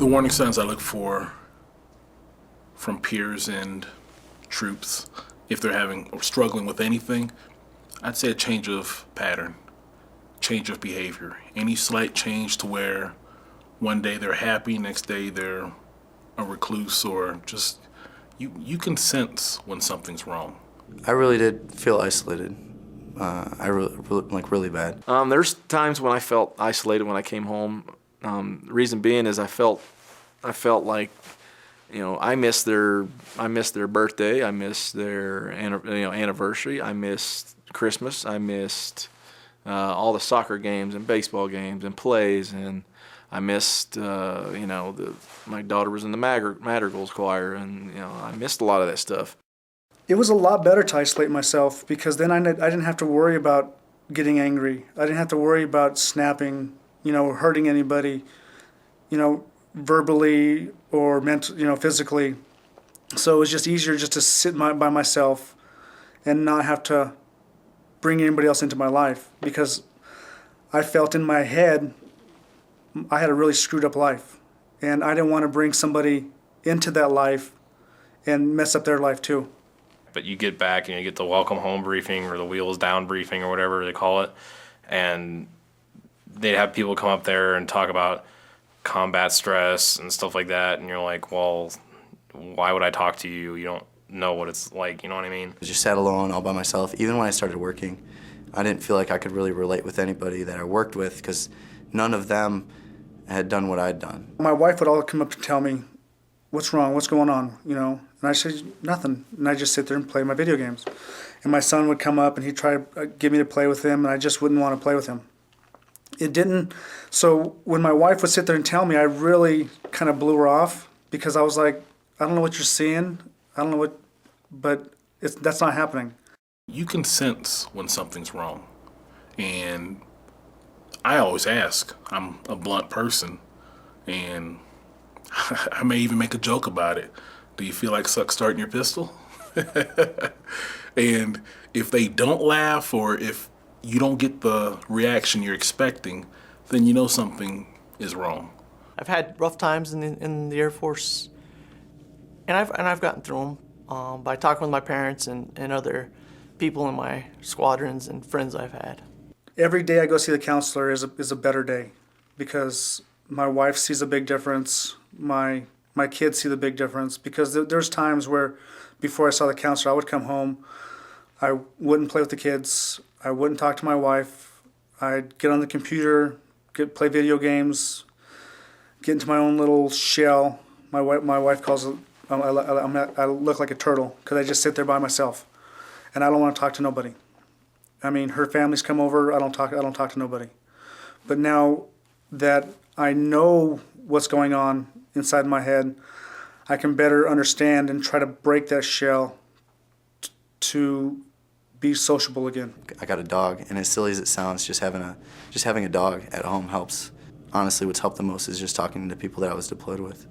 The warning signs I look for from peers and troops, if they're having or struggling with anything, I'd say a change of pattern, change of behavior. Any slight change to where one day they're happy, next day they're a recluse, or just you can sense when something's wrong. I really did feel isolated. Really bad. There's times when I felt isolated when I came home. Reason being is I felt like, I missed their birthday, I missed their anniversary, I missed Christmas, I missed all the soccer games and baseball games and plays, and I missed my daughter was in the Madrigals choir, and I missed a lot of that stuff. It was a lot better to isolate myself because then I didn't have to worry about getting angry. I didn't have to worry about snapping, hurting anybody, verbally or physically. So it was just easier just to sit by myself and not have to bring anybody else into my life, because I felt in my head I had a really screwed up life, and I didn't want to bring somebody into that life and mess up their life too. But you get back and you get the welcome home briefing or the wheels down briefing or whatever they call it, and they'd have people come up there and talk about combat stress and stuff like that, and you're like, well, why would I talk to you? You don't know what it's like, you know what I mean? I just sat alone all by myself. Even when I started working, I didn't feel like I could really relate with anybody that I worked with, because none of them had done what I'd done. My wife would all come up and tell me, what's wrong, what's going on, and I said, nothing, and I just sit there and play my video games. And my son would come up and he'd try to get me to play with him, and I just wouldn't want to play with him. It didn't, so when my wife would sit there and tell me, I really kind of blew her off, because I was like, I don't know what you're seeing, I don't know what, but that's not happening. You can sense when something's wrong, and I always ask. I'm a blunt person, and I may even make a joke about it. Do you feel like starting your pistol? And if they don't laugh, or if you don't get the reaction you're expecting, then you know something is wrong. I've had rough times in the Air Force, and I've gotten through them by talking with my parents and other people in my squadrons and friends I've had. Every day I go see the counselor is a better day, because my wife sees a big difference. My kids see the big difference, because there's times where before I saw the counselor, I would come home, I wouldn't play with the kids, I wouldn't talk to my wife, I'd get on the computer, play video games, get into my own little shell. My wife calls it, I look like a turtle, because I just sit there by myself, and I don't want to talk to nobody. I mean, her family's come over, I don't talk to nobody. But now that I know what's going on inside my head, I can better understand and try to break that shell to be sociable again. I got a dog, and as silly as it sounds, just having a dog at home helps. Honestly, what's helped the most is just talking to people that I was deployed with.